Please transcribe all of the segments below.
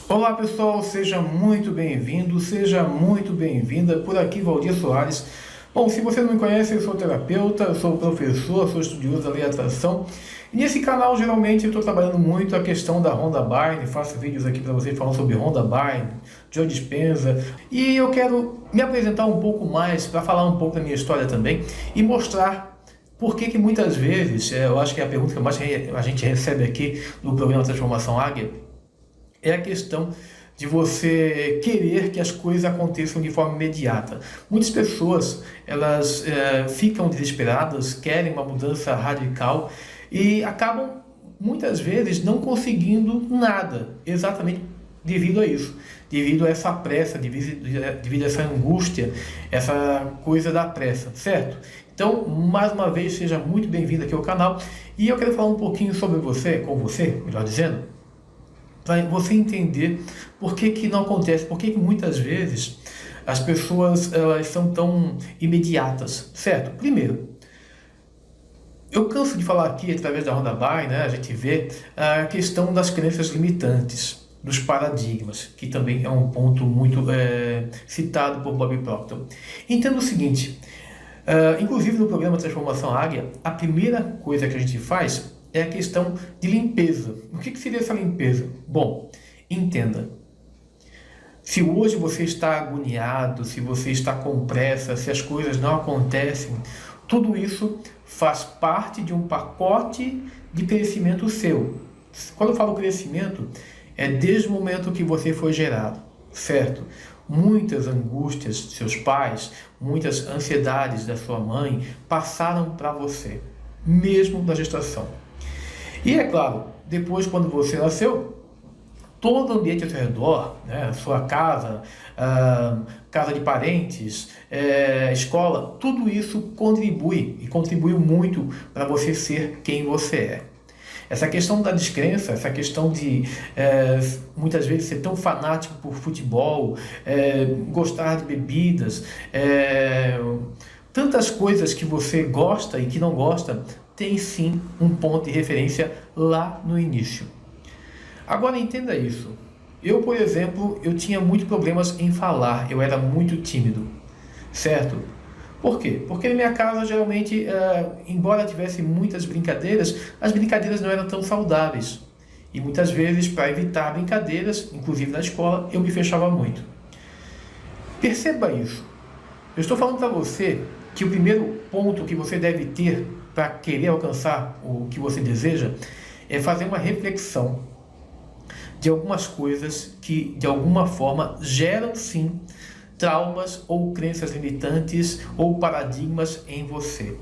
Olá pessoal, seja muito bem-vindo, seja muito bem-vinda. Por aqui, Valdir Soares. Bom, se você não me conhece, eu sou terapeuta, eu sou professor, sou estudioso da lei da atração. E nesse canal, geralmente, eu estou trabalhando muito a questão da Rhonda Byrne, faço vídeos aqui para você falando sobre Rhonda Byrne, Joe Dispenza. E eu quero me apresentar um pouco mais, para falar um pouco da minha história também e mostrar por que muitas vezes, eu acho que é a pergunta que mais a gente recebe aqui no programa Transformação Águia, é a questão de você querer que as coisas aconteçam de forma imediata. Muitas pessoas, elas ficam desesperadas, querem uma mudança radical e acabam, muitas vezes, não conseguindo nada, exatamente devido a isso, devido a essa pressa, devido a essa angústia, essa coisa da pressa, certo? Então, mais uma vez, seja muito bem-vindo aqui ao canal e eu quero falar um pouquinho sobre você, com você, melhor dizendo, para você entender por que não acontece, por que muitas vezes as pessoas elas são tão imediatas, certo? Primeiro, eu canso de falar aqui através da Rhonda Byrne, né, a gente vê a questão das crenças limitantes, dos paradigmas, que também é um ponto muito citado por Bob Proctor. Entenda o seguinte, inclusive no programa Transformação Águia, a primeira coisa que a gente faz é a questão de limpeza. O que seria essa limpeza? Bom, entenda. Se hoje você está agoniado, se você está com pressa, se as coisas não acontecem, tudo isso faz parte de um pacote de crescimento seu. Quando eu falo crescimento, é desde o momento que você foi gerado, certo? Muitas angústias de seus pais, muitas ansiedades da sua mãe passaram para você, mesmo na gestação. E é claro, depois quando você nasceu, todo o ambiente ao seu redor, né, sua casa, casa de parentes, escola, tudo isso contribui e contribuiu muito para você ser quem você é. Essa questão da descrença, essa questão de muitas vezes ser tão fanático por futebol, gostar de bebidas, tantas coisas que você gosta e que não gosta, tem sim um ponto de referência lá no início. Agora entenda isso. Eu, por exemplo, eu tinha muitos problemas em falar, eu era muito tímido, certo? Por quê? Porque na minha casa, geralmente, embora tivesse muitas brincadeiras, as brincadeiras não eram tão saudáveis. E muitas vezes, para evitar brincadeiras, inclusive na escola, eu me fechava muito. Perceba isso. Eu estou falando para você que o primeiro ponto que você deve ter para querer alcançar o que você deseja é fazer uma reflexão de algumas coisas que, de alguma forma, geram sim traumas ou crenças limitantes ou paradigmas em você.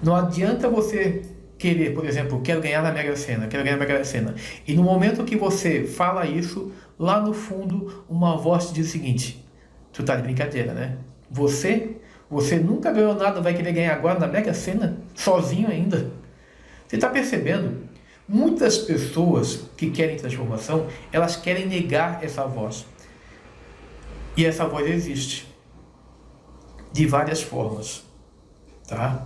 Não adianta você querer, por exemplo, quero ganhar na Mega Sena, quero ganhar na Mega Sena, e no momento que você fala isso, lá no fundo uma voz te diz o seguinte: tu tá de brincadeira, né? Você nunca ganhou nada, vai querer ganhar agora na Mega Sena, sozinho ainda. Você está percebendo? Muitas pessoas que querem transformação, elas querem negar essa voz. E essa voz existe. De várias formas. Tá?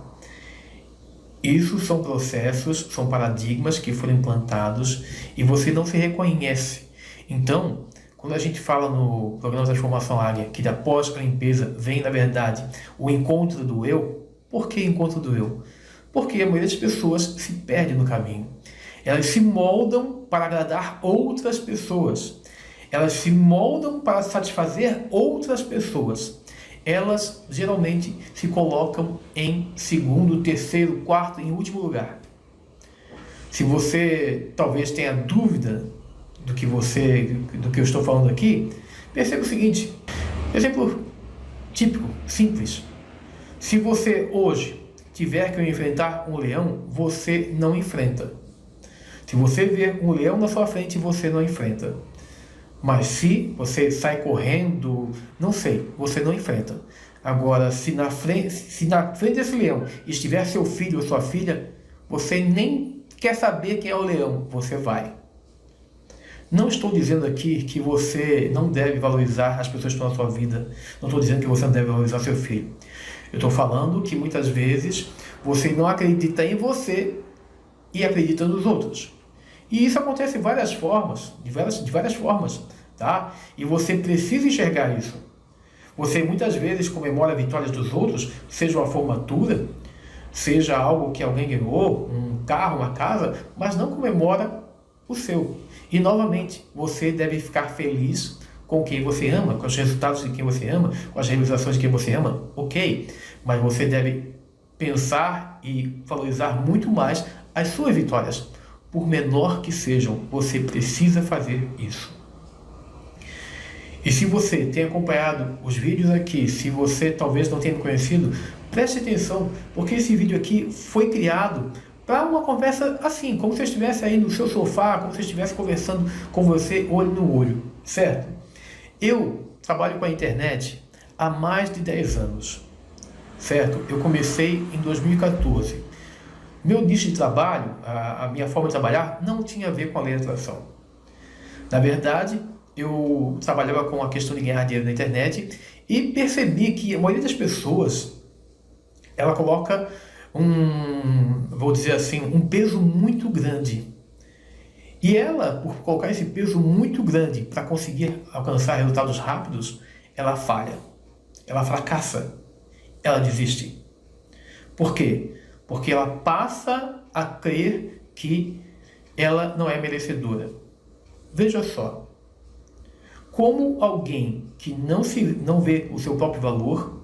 Isso são processos, são paradigmas que foram implantados e você não se reconhece. Então, quando a gente fala no programa Transformação Águia que após a limpeza vem, na verdade, o encontro do eu, por que encontro do eu? Porque a maioria das pessoas se perde no caminho. Elas se moldam para agradar outras pessoas. Elas se moldam para satisfazer outras pessoas. Elas geralmente se colocam em segundo, terceiro, quarto, em último lugar. Se você talvez tenha dúvida do que eu estou falando aqui, perceba o seguinte, exemplo típico, simples. Se você hoje tiver que enfrentar um leão, você não enfrenta. Se você ver um leão na sua frente, você não enfrenta. Mas se você sai correndo, não sei, você não enfrenta. Agora, se na frente desse leão estiver seu filho ou sua filha, você nem quer saber quem é o leão, você vai. Não estou dizendo aqui que você não deve valorizar as pessoas que estão na sua vida. Não estou dizendo que você não deve valorizar seu filho. Eu estou falando que muitas vezes você não acredita em você e acredita nos outros. E isso acontece de várias formas, de várias formas. tá? E você precisa enxergar isso. Você muitas vezes comemora vitórias dos outros, seja uma formatura, seja algo que alguém ganhou, um carro, uma casa, mas não comemora o seu. E novamente, você deve ficar feliz com quem você ama, com os resultados de quem você ama, com as realizações de quem você ama, ok. Mas você deve pensar e valorizar muito mais as suas vitórias. Por menor que sejam, você precisa fazer isso. E se você tem acompanhado os vídeos aqui, se você talvez não tenha me conhecido, preste atenção, porque esse vídeo aqui foi criado para uma conversa assim, como se eu estivesse aí no seu sofá, como se eu estivesse conversando com você olho no olho, certo? Eu trabalho com a internet há mais de 10 anos, certo? Eu comecei em 2014. Meu nicho de trabalho, a minha forma de trabalhar, não tinha a ver com a lei da atração. Na verdade, eu trabalhava com a questão de ganhar dinheiro na internet e percebi que a maioria das pessoas, ela coloca vou dizer assim, um peso muito grande. E ela, por colocar esse peso muito grande para conseguir alcançar resultados rápidos, ela falha, ela fracassa, ela desiste. Por quê? Porque ela passa a crer que ela não é merecedora. Veja só, como alguém que não vê o seu próprio valor,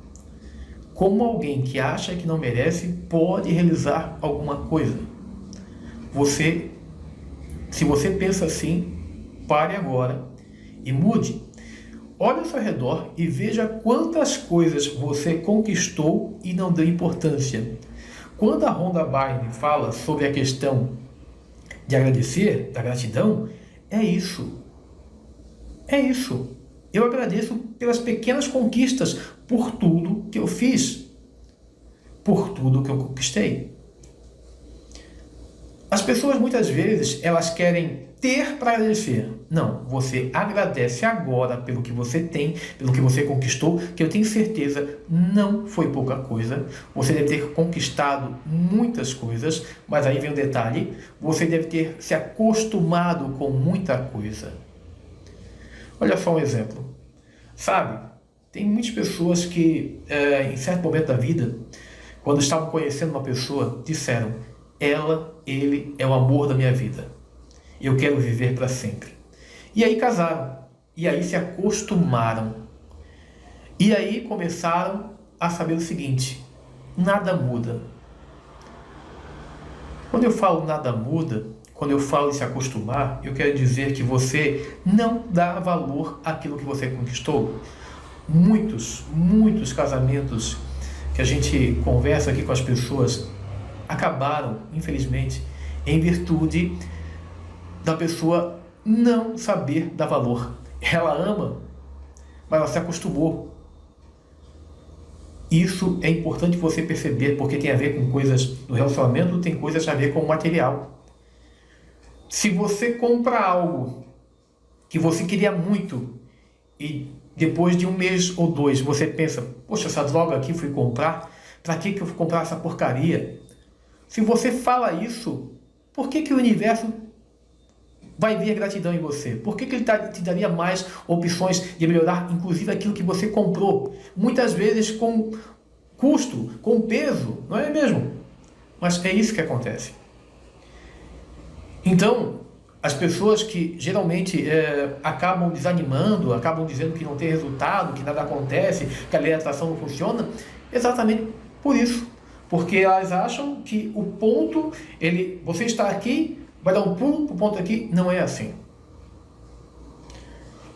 como alguém que acha que não merece, pode realizar alguma coisa. Se você pensa assim, pare agora e mude. Olhe ao seu redor e veja quantas coisas você conquistou e não deu importância. Quando a Rhonda Byrne fala sobre a questão de agradecer, da gratidão, é isso. É isso. Eu agradeço pelas pequenas conquistas, por tudo que eu fiz, por tudo que eu conquistei. As pessoas muitas vezes, elas querem ter para agradecer. Não, você agradece agora pelo que você tem, pelo que você conquistou, que eu tenho certeza não foi pouca coisa. Você deve ter conquistado muitas coisas, mas aí vem o detalhe, você deve ter se acostumado com muita coisa. Olha só um exemplo. Sabe, tem muitas pessoas que, em certo momento da vida, quando estavam conhecendo uma pessoa, disseram: ele é o amor da minha vida. Eu quero viver para sempre. E aí casaram. E aí se acostumaram. E aí começaram a saber o seguinte: nada muda. Quando eu falo nada muda, quando eu falo em se acostumar, eu quero dizer que você não dá valor àquilo que você conquistou. Muitos casamentos que a gente conversa aqui com as pessoas acabaram, infelizmente, em virtude da pessoa não saber dar valor. Ela ama, mas ela se acostumou. Isso é importante você perceber, porque tem a ver com coisas do relacionamento, tem coisas a ver com o material. Se você compra algo que você queria muito e depois de um mês ou dois você pensa: poxa, essa droga aqui fui comprar, para que eu fui comprar essa porcaria? Se você fala isso, por que o universo vai ver gratidão em você? Por que ele te daria mais opções de melhorar, inclusive aquilo que você comprou? Muitas vezes com custo, com peso, não é mesmo? Mas é isso que acontece. Então, as pessoas que geralmente acabam desanimando, acabam dizendo que não tem resultado, que nada acontece, que a lei da atração não funciona, exatamente por isso. Porque elas acham que o ponto, você está aqui, vai dar um pulo para o ponto aqui. Não é assim.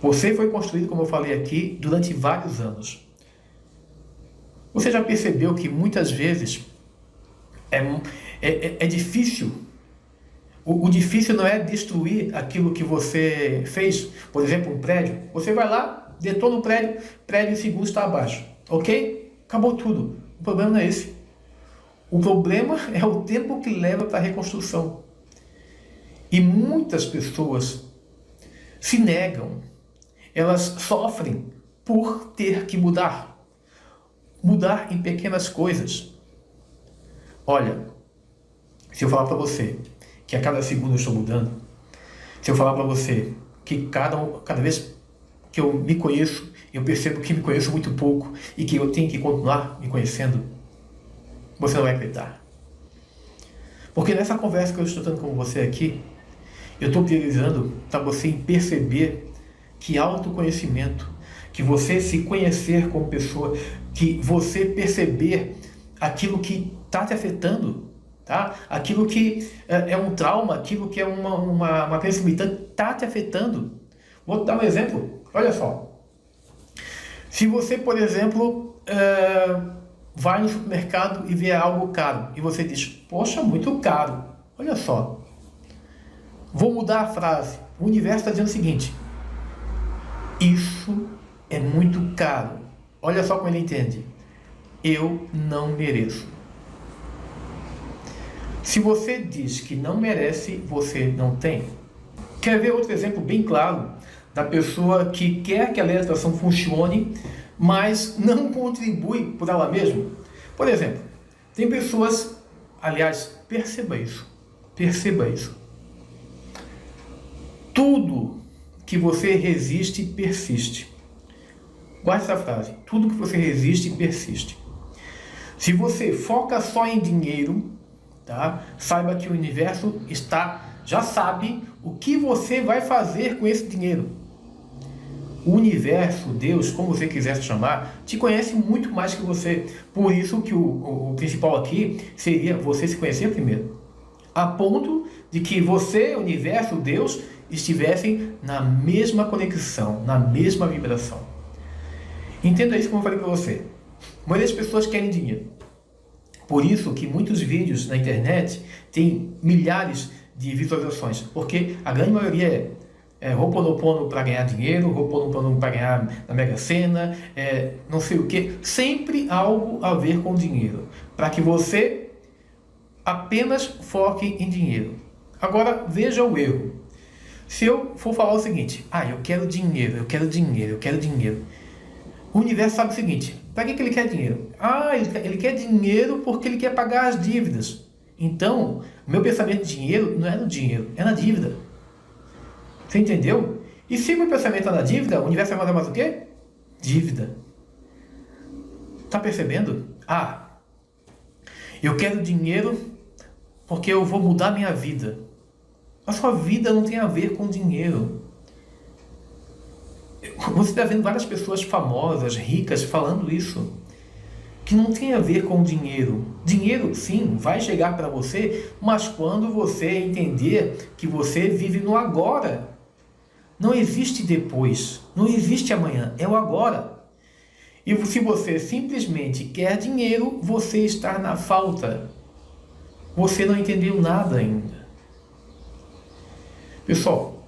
Você foi construído, como eu falei aqui, durante vários anos. Você já percebeu que muitas vezes é difícil. O difícil não é destruir aquilo que você fez. Por exemplo, um prédio. Você vai lá, detona o prédio em segundos está abaixo. Ok? Acabou tudo. O problema não é esse. O problema é o tempo que leva para a reconstrução. E muitas pessoas se negam. Elas sofrem por ter que mudar. Mudar em pequenas coisas. Olha, se eu falar para você que a cada segundo eu estou mudando, se eu falar para você que cada vez que eu me conheço, eu percebo que me conheço muito pouco e que eu tenho que continuar me conhecendo, você não vai acreditar. Porque nessa conversa que eu estou tendo com você aqui, eu estou priorizando para você perceber que autoconhecimento, que você se conhecer como pessoa, que você perceber aquilo que está te afetando, tá? Aquilo que é um trauma, aquilo que é uma crença limitante, está te afetando. Vou dar um exemplo. Olha só. Se você, por exemplo, vai no supermercado e vê algo caro, e você diz, poxa, muito caro. Olha só. Vou mudar a frase. O universo está dizendo o seguinte, isso é muito caro. Olha só como ele entende. Eu não mereço. Se você diz que não merece, você não tem. Quer ver outro exemplo bem claro da pessoa que quer que a lei da atração funcione, mas não contribui por ela mesma? Por exemplo, tem pessoas, aliás, perceba isso. Tudo que você resiste, persiste. Guarde essa frase. Tudo que você resiste, persiste. Se você foca só em dinheiro, tá? Saiba que o universo já sabe o que você vai fazer com esse dinheiro. O universo, Deus, como você quiser se chamar, te conhece muito mais que você. Por isso que o principal aqui seria você se conhecer primeiro. A ponto de que você, o universo, Deus, estivessem na mesma conexão, na mesma vibração. Entenda isso como eu falei para você. A maioria das pessoas querem dinheiro. Por isso que muitos vídeos na internet têm milhares de visualizações. Porque a grande maioria é Ho'oponopono para ganhar dinheiro, Ho'oponopono para ganhar na Mega Sena, não sei o que. Sempre algo a ver com dinheiro. Para que você apenas foque em dinheiro. Agora, veja o erro. Se eu for falar o seguinte, eu quero dinheiro, eu quero dinheiro, eu quero dinheiro. O universo sabe o seguinte, para que ele quer dinheiro? Ele quer dinheiro porque ele quer pagar as dívidas. Então, o meu pensamento de dinheiro não é no dinheiro, é na dívida. Você entendeu? E se o meu pensamento é na dívida, o universo vai mandar mais o quê? Dívida. Tá percebendo? Eu quero dinheiro porque eu vou mudar minha vida. A sua vida não tem a ver com dinheiro. Você está vendo várias pessoas famosas, ricas, falando isso. Que não tem a ver com dinheiro. Dinheiro, sim, vai chegar para você, mas quando você entender que você vive no agora. Não existe depois, não existe amanhã, é o agora. E se você simplesmente quer dinheiro, você está na falta. Você não entendeu nada ainda. Pessoal,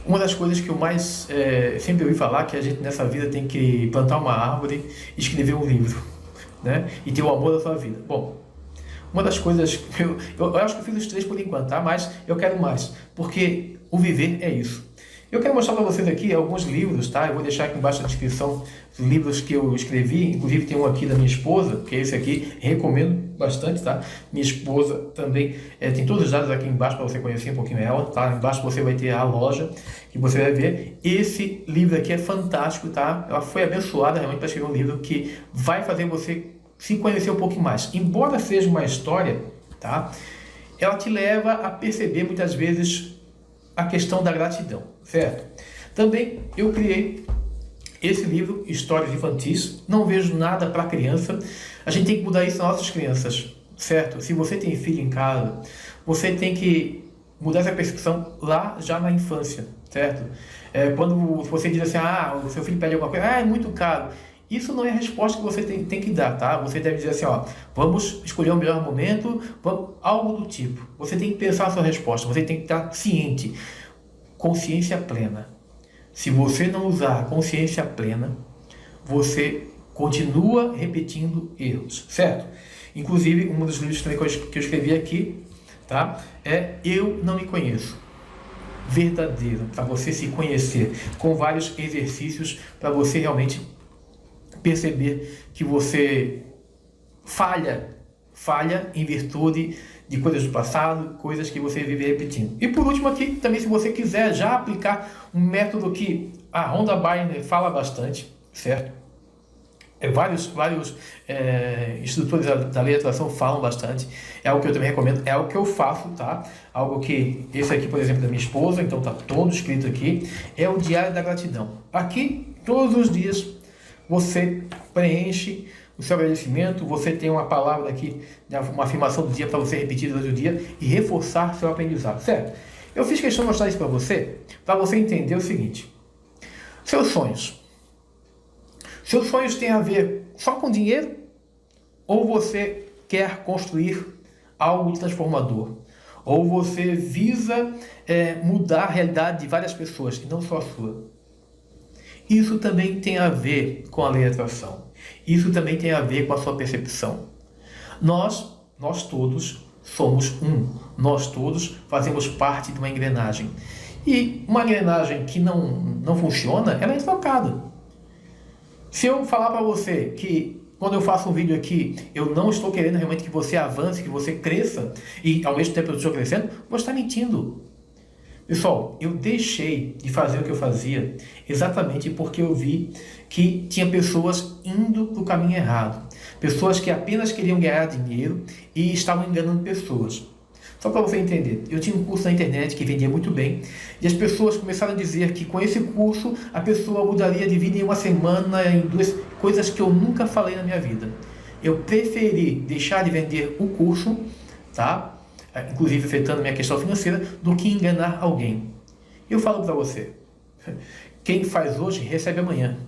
uma das coisas que eu mais sempre ouvi falar é que a gente nessa vida tem que plantar uma árvore e escrever um livro, né? E ter o amor da sua vida. Bom, uma das coisas que eu acho que eu fiz os 3 por enquanto, tá? Mas eu quero mais, porque o viver é isso. Eu quero mostrar para vocês aqui alguns livros, tá? Eu vou deixar aqui embaixo na descrição os livros que eu escrevi, inclusive tem um aqui da minha esposa, que é esse aqui, recomendo bastante, tá? Minha esposa também, tem todos os dados aqui embaixo para você conhecer um pouquinho ela, tá? Embaixo você vai ter a loja, que você vai ver. Esse livro aqui é fantástico, tá? Ela foi abençoada realmente para escrever um livro que vai fazer você se conhecer um pouquinho mais. Embora seja uma história, tá? Ela te leva a perceber muitas vezes a questão da gratidão, certo? Também eu criei esse livro, Histórias Infantis. Não vejo nada para criança. A gente tem que mudar isso nas nossas crianças, certo? Se você tem filho em casa, você tem que mudar essa percepção lá já na infância, certo? Quando você diz assim, o seu filho pede alguma coisa, é muito caro. Isso não é a resposta que você tem que dar, tá? Você deve dizer assim, vamos escolher o melhor momento, algo do tipo. Você tem que pensar a sua resposta, você tem que estar ciente. Consciência plena. Se você não usar a consciência plena, você continua repetindo erros, certo? Inclusive, um dos livros também que eu escrevi aqui, tá? Eu Não Me Conheço. Verdadeiro, para você se conhecer, com vários exercícios para você realmente perceber que você falha em virtude de coisas do passado, coisas que você vive repetindo. E por último aqui, também se você quiser já aplicar um método que a Rhonda Byrne fala bastante, certo? Vários instrutores da lei de atração falam bastante, é algo que eu também recomendo, é algo que eu faço, tá? Algo que, esse aqui, por exemplo, da minha esposa, então tá todo escrito aqui, é o Diário da Gratidão. Aqui, todos os dias, você preenche o seu agradecimento, você tem uma palavra aqui, uma afirmação do dia para você repetir durante o dia e reforçar seu aprendizado, certo? Eu fiz questão de mostrar isso para você entender o seguinte: seus sonhos têm a ver só com dinheiro? Ou você quer construir algo transformador? Ou você visa mudar a realidade de várias pessoas, e não só a sua? Isso também tem a ver com a lei da atração. Isso também tem a ver com a sua percepção. Nós todos somos um. Nós todos fazemos parte de uma engrenagem. E uma engrenagem que não funciona, ela é trocada. Se eu falar para você que quando eu faço um vídeo aqui, eu não estou querendo realmente que você avance, que você cresça, e ao mesmo tempo eu estou crescendo, vou estar mentindo. Pessoal, eu deixei de fazer o que eu fazia exatamente porque eu vi que tinha pessoas indo para o caminho errado. Pessoas que apenas queriam ganhar dinheiro e estavam enganando pessoas. Só para você entender, eu tinha um curso na internet que vendia muito bem, e as pessoas começaram a dizer que com esse curso a pessoa mudaria de vida em uma semana, em 2, coisas que eu nunca falei na minha vida. Eu preferi deixar de vender o curso, tá? Inclusive afetando minha questão financeira, do que enganar alguém. Eu falo para você, quem faz hoje recebe amanhã.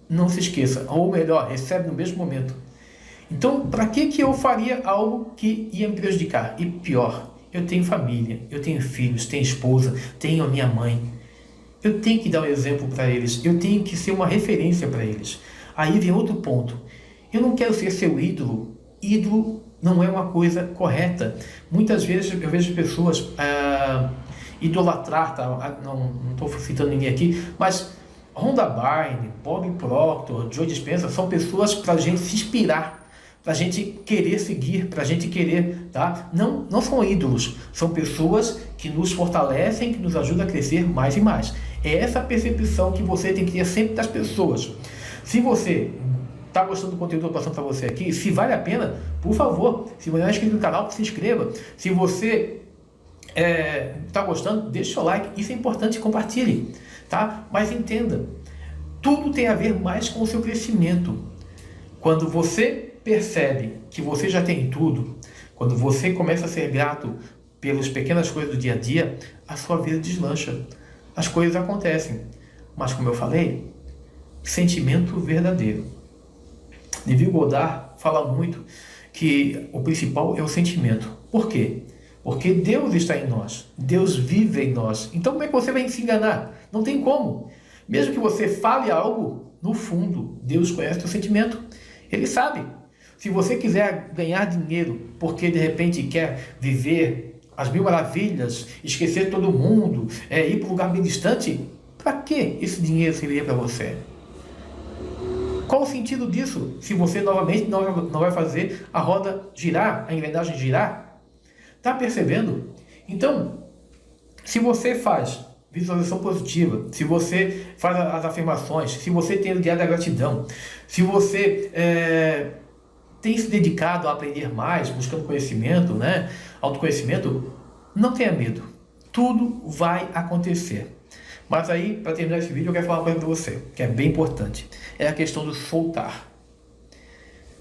Não se esqueça, ou melhor, recebe no mesmo momento. Então, para que eu faria algo que ia me prejudicar? E pior, eu tenho família, eu tenho filhos, tenho esposa, tenho a minha mãe. Eu tenho que dar um exemplo para eles, eu tenho que ser uma referência para eles. Aí vem outro ponto. Eu não quero ser seu ídolo. Ídolo não é uma coisa correta. Muitas vezes eu vejo pessoas idolatrar, tá? Não estou citando ninguém aqui, mas Rhonda Byrne, Bob Proctor, Joe Dispenza são pessoas para a gente se inspirar, para a gente querer seguir, para a gente querer, tá? Não são ídolos, são pessoas que nos fortalecem, que nos ajudam a crescer mais e mais. É essa percepção que você tem que ter sempre das pessoas. Se você está gostando do conteúdo que eu estou passando para você aqui, se vale a pena, por favor, se você não é inscrito no canal, se inscreva. Se você está gostando, deixe seu like, isso é importante, compartilhe, tá? Mas entenda, tudo tem a ver mais com o seu crescimento. Quando você percebe que você já tem tudo, quando você começa a ser grato pelas pequenas coisas do dia a dia, a sua vida deslancha, as coisas acontecem. Mas como eu falei, sentimento verdadeiro. Neville Goddard fala muito que o principal é o sentimento. Por quê? Porque Deus está em nós, Deus vive em nós. Então como é que você vai se enganar? Não tem como. Mesmo que você fale algo, no fundo, Deus conhece o seu sentimento. Ele sabe. Se você quiser ganhar dinheiro porque de repente quer viver as mil maravilhas, esquecer todo mundo, ir para um lugar bem distante, para que esse dinheiro serviria para você? Qual o sentido disso se você novamente não vai fazer a roda girar, a engrenagem girar? Está percebendo? Então, se você faz visualização positiva, se você faz as afirmações, se você tem o diário da gratidão, se você tem se dedicado a aprender mais, buscando conhecimento, né, autoconhecimento, não tenha medo. Tudo vai acontecer. Mas aí, para terminar esse vídeo, eu quero falar uma coisa para você, que é bem importante. É a questão do soltar.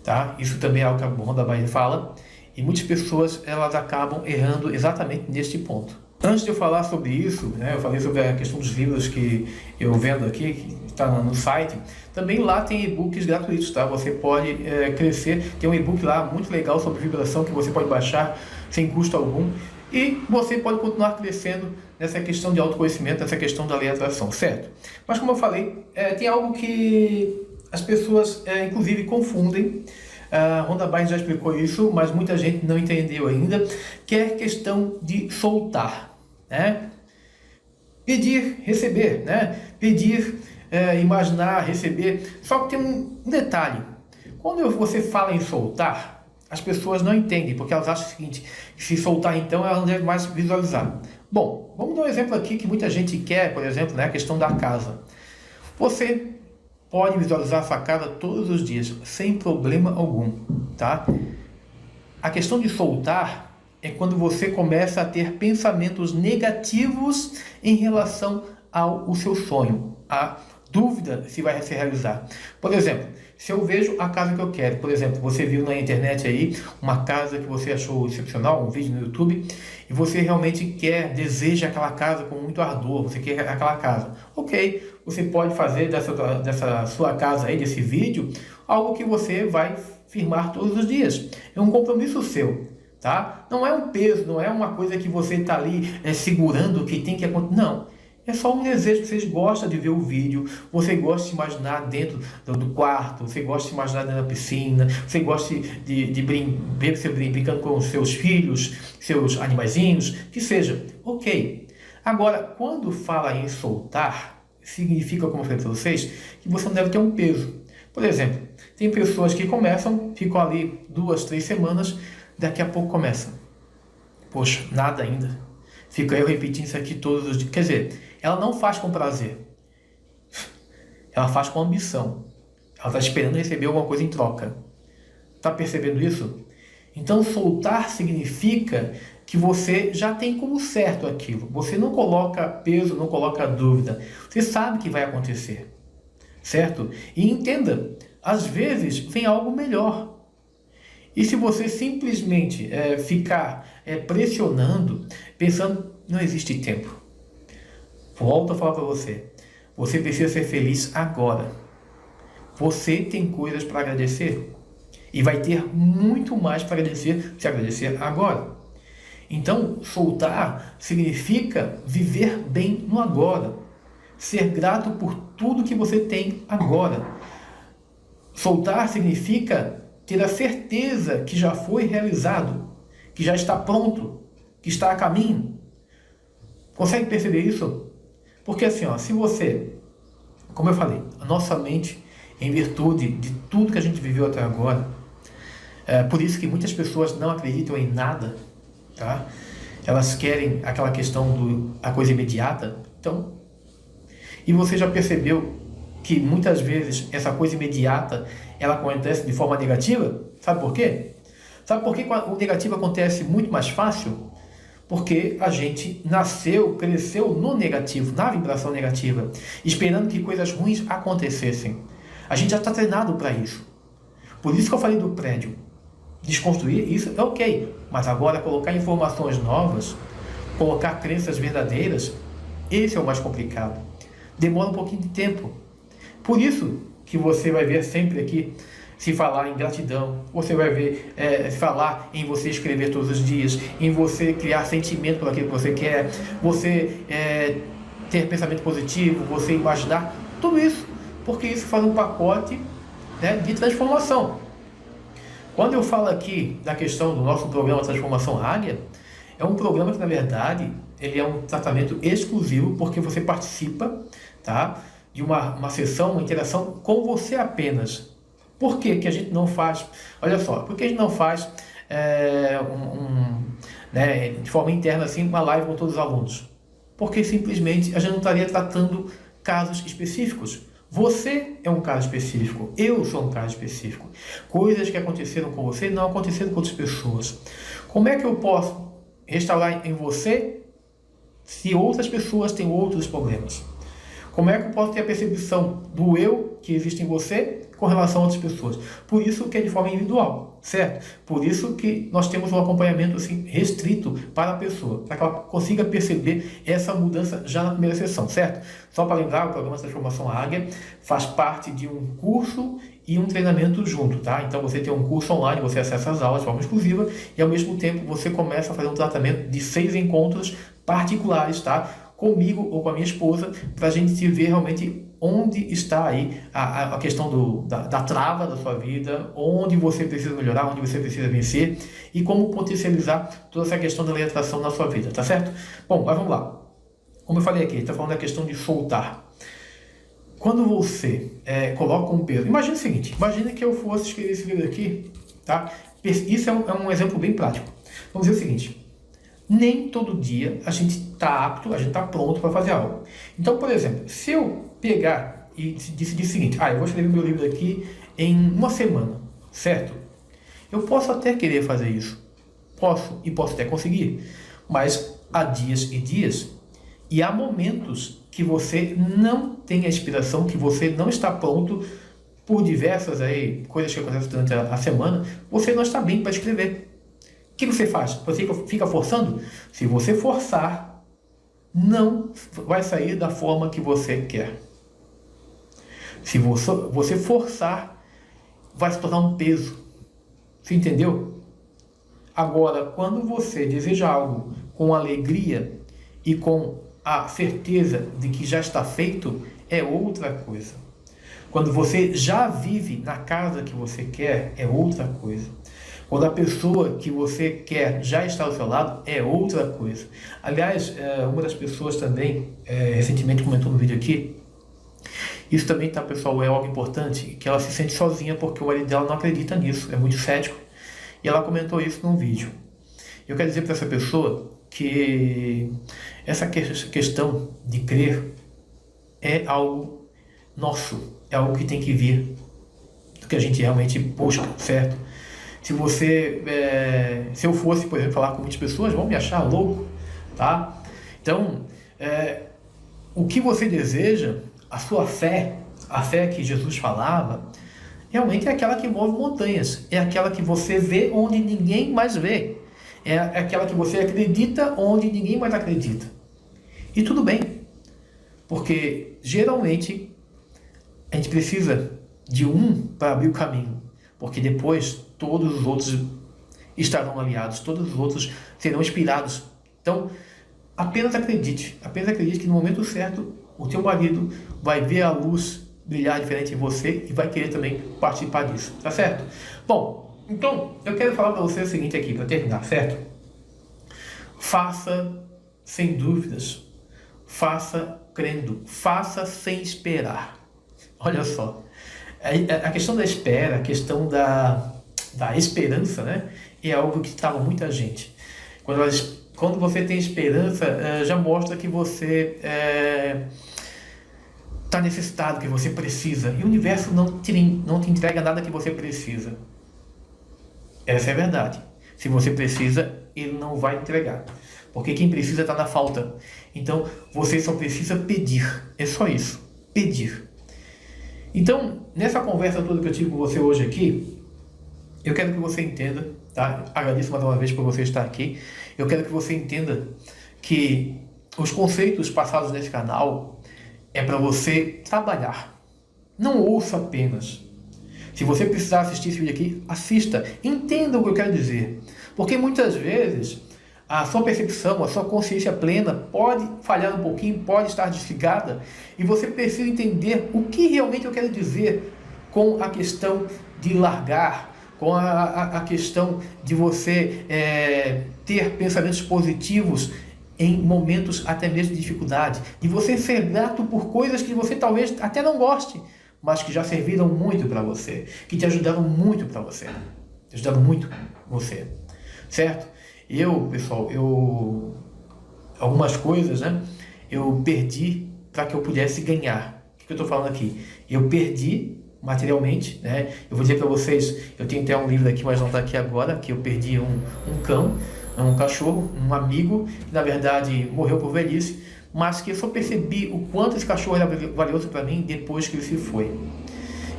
Tá? Isso também é algo que a Rhonda Byrne fala. E muitas pessoas elas acabam errando exatamente neste ponto. Antes de eu falar sobre isso, né, eu falei sobre a questão dos livros que eu vendo aqui, que está no site. Também lá tem e-books gratuitos, tá? Você pode crescer. Tem um e-book lá muito legal sobre vibração que você pode baixar sem custo algum. E você pode continuar crescendo nessa questão de autoconhecimento, nessa questão da lei da atração, certo? Mas como eu falei, tem algo que as pessoas inclusive confundem. A Rhonda Byrne já explicou isso, mas muita gente não entendeu ainda, que é a questão de soltar, né? Pedir, receber, né? Pedir, imaginar, receber. Só que tem um detalhe. Quando você fala em soltar, as pessoas não entendem, porque elas acham o seguinte, que se soltar então, ela não deve mais visualizar. Bom, vamos dar um exemplo aqui que muita gente quer, por exemplo, né, a questão da casa. Você pode visualizar a sua casa todos os dias, sem problema algum, tá? A questão de soltar é quando você começa a ter pensamentos negativos em relação ao seu sonho, a dúvida se vai se realizar. Por exemplo, se eu vejo a casa que eu quero, por exemplo, você viu na internet aí uma casa que você achou excepcional, um vídeo no YouTube, e você realmente deseja aquela casa com muito ardor, você quer aquela casa. Ok, você pode fazer dessa sua casa aí, desse vídeo, algo que você vai firmar todos os dias. É um compromisso seu, tá? Não é um peso, não é uma coisa que você está ali segurando que tem que acontecer. Não. É só um desejo, você gosta de ver o vídeo, você gosta de se imaginar dentro do quarto, você gosta de se imaginar dentro da piscina, você gosta de brincando com os seus filhos, seus animaizinhos, que seja. Ok. Agora, quando fala em soltar, significa, como eu falei para vocês, que você não deve ter um peso. Por exemplo, tem pessoas que começam, ficam ali 2, 3 semanas, daqui a pouco começam. Poxa, nada ainda. Fica eu repetindo isso aqui todos os dias. Quer dizer, ela não faz com prazer. Ela faz com ambição. Ela está esperando receber alguma coisa em troca. Está percebendo isso? Então, soltar significa que você já tem como certo aquilo. Você não coloca peso, não coloca dúvida. Você sabe que vai acontecer. Certo? E entenda, às vezes vem algo melhor. E se você simplesmente ficar pressionando, pensando, não existe tempo. Volto a falar para você. Você precisa ser feliz agora. Você tem coisas para agradecer. E vai ter muito mais para agradecer se agradecer agora. Então, soltar significa viver bem no agora. Ser grato por tudo que você tem agora. Soltar significa ter a certeza que já foi realizado, que já está pronto, que está a caminho. Consegue perceber isso? Porque assim, se você, como eu falei, a nossa mente, em virtude de tudo que a gente viveu até agora, por isso que muitas pessoas não acreditam em nada, tá? Elas querem aquela questão da coisa imediata. Então, e você já percebeu que muitas vezes essa coisa imediata ela acontece de forma negativa? Sabe por quê? Sabe por que o negativo acontece muito mais fácil? Porque a gente nasceu, cresceu no negativo, na vibração negativa, esperando que coisas ruins acontecessem. A gente já está treinado para isso. Por isso que eu falei do prédio. Desconstruir isso é ok, mas agora colocar informações novas, colocar crenças verdadeiras, esse é o mais complicado. Demora um pouquinho de tempo. Por isso que você vai ver sempre aqui se falar em gratidão, você vai ver falar em você escrever todos os dias, em você criar sentimento por aquilo que você quer, você ter pensamento positivo, você imaginar, tudo isso, porque isso faz um pacote, né, de transformação. Quando eu falo aqui da questão do nosso programa Transformação Águia, é um programa que, na verdade, ele é um tratamento exclusivo, porque você participa, tá, de uma sessão, uma interação com você apenas. Por que que a gente não faz? Olha só, por que a gente não faz né, de forma interna assim, uma live com todos os alunos? Porque simplesmente a gente não estaria tratando casos específicos. Você é um caso específico, eu sou um caso específico. Coisas que aconteceram com você não aconteceram com outras pessoas. Como é que eu posso restaurar em você se outras pessoas têm outros problemas? Como é que eu posso ter a percepção do eu que existe em você com relação a outras pessoas? Por isso que é de forma individual, certo? Por isso que nós temos um acompanhamento assim, restrito para a pessoa, para que ela consiga perceber essa mudança já na primeira sessão, certo? Só para lembrar, o programa Transformação Águia faz parte de um curso e um treinamento junto, tá? Então você tem um curso online, você acessa as aulas de forma exclusiva e ao mesmo tempo você começa a fazer um tratamento de 6 encontros particulares, tá? Comigo ou com a minha esposa, para a gente ver realmente onde está aí a questão da trava da sua vida, onde você precisa melhorar, onde você precisa vencer e como potencializar toda essa questão da lei de atração na sua vida, tá certo? Bom, mas vamos lá. Como eu falei aqui, está falando da questão de soltar. Quando você coloca um peso, imagina o seguinte, imagina que eu fosse escrever esse livro aqui tá? Isso é um exemplo bem prático. Vamos dizer o seguinte: nem todo dia a gente está apto, a gente está pronto para fazer algo. Então, por exemplo, se eu pegar e decidir o seguinte: eu vou escrever meu livro aqui em uma semana, certo? Eu posso até querer fazer isso, posso até conseguir, mas há dias e dias, e há momentos que você não tem a inspiração, que você não está pronto por diversas coisas que acontecem durante a semana, você não está bem para escrever. O que você faz? Você fica forçando? Se você forçar, não vai sair da forma que você quer. Se você forçar, vai se tornar um peso. Você entendeu? Agora, quando você deseja algo com alegria e com a certeza de que já está feito, é outra coisa. Quando você já vive na casa que você quer, é outra coisa. Quando a pessoa que você quer já está ao seu lado, é outra coisa. Aliás, uma das pessoas também, recentemente comentou no vídeo aqui, isso também, tá, pessoal, é algo importante, que ela se sente sozinha porque o marido dela não acredita nisso, é muito cético. E ela comentou isso num vídeo. Eu quero dizer para essa pessoa que essa questão de crer é algo nosso, é algo que tem que vir do que a gente realmente busca, certo? Se eu fosse, por exemplo, falar com muitas pessoas, vão me achar louco, tá? Então, o que você deseja, a sua fé, a fé que Jesus falava, realmente é aquela que move montanhas, é aquela que você vê onde ninguém mais vê, é aquela que você acredita onde ninguém mais acredita. E tudo bem, porque geralmente a gente precisa de um para abrir o caminho, porque depois todos os outros estarão aliados, todos os outros serão inspirados. Então, apenas acredite que no momento certo o teu marido vai ver a luz brilhar diferente em você e vai querer também participar disso, tá certo? Bom, então eu quero falar para você o seguinte aqui, para terminar, certo? Faça sem dúvidas, faça crendo, faça sem esperar. Olha só, a questão da espera, a questão da esperança, né, é algo que trava muita gente. Quando você tem esperança, já mostra que você está necessitado, que você precisa. E o universo não te entrega nada que você precisa. Essa é a verdade. Se você precisa, ele não vai entregar. Porque quem precisa está na falta. Então, você só precisa pedir. É só isso. Pedir. Então, nessa conversa toda que eu tive com você hoje aqui, eu quero que você entenda, tá? Agradeço mais uma vez por você estar aqui. Eu quero que você entenda que os conceitos passados nesse canal é para você trabalhar. Não ouça apenas. Se você precisar assistir esse vídeo aqui, assista. Entenda o que eu quero dizer. Porque muitas vezes a sua percepção, a sua consciência plena pode falhar um pouquinho, pode estar desligada, e você precisa entender o que realmente eu quero dizer com a questão de largar, com a questão de você ter pensamentos positivos em momentos até mesmo de dificuldade, de você ser grato por coisas que você talvez até não goste, mas que já serviram muito para você, que te ajudaram muito para você, certo? Pessoal, algumas coisas, né, eu perdi para que eu pudesse ganhar. O que eu estou falando aqui? Eu perdi materialmente, né? Eu vou dizer para vocês, eu tenho até um livro aqui, mas não está aqui agora, que eu perdi um cachorro, um amigo, que na verdade morreu por velhice, mas que eu só percebi o quanto esse cachorro era valioso para mim depois que ele se foi.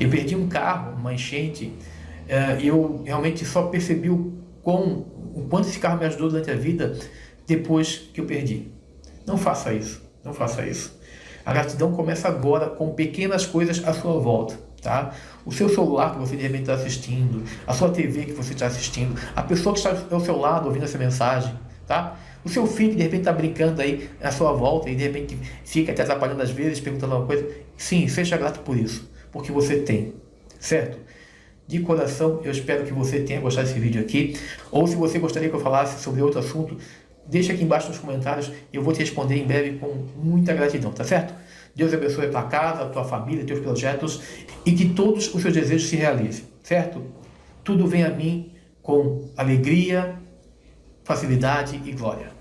Eu perdi um carro, uma enchente, eu realmente só percebi o quanto esse carro me ajudou durante a vida depois que eu perdi. Não faça isso, não faça isso. A gratidão começa agora com pequenas coisas à sua volta, tá? O seu celular que você de repente está assistindo, a sua TV que você está assistindo, a pessoa que está ao seu lado ouvindo essa mensagem, tá? O seu filho que de repente está brincando aí à sua volta e de repente fica te atrapalhando às vezes, perguntando alguma coisa. Sim, seja grato por isso, porque você tem, certo? De coração, eu espero que você tenha gostado desse vídeo aqui, ou se você gostaria que eu falasse sobre outro assunto, deixa aqui embaixo nos comentários e eu vou te responder em breve com muita gratidão, tá certo? Deus abençoe a tua casa, a tua família, teus projetos e que todos os seus desejos se realizem, certo? tudo vem a mim com alegria, facilidade e glória.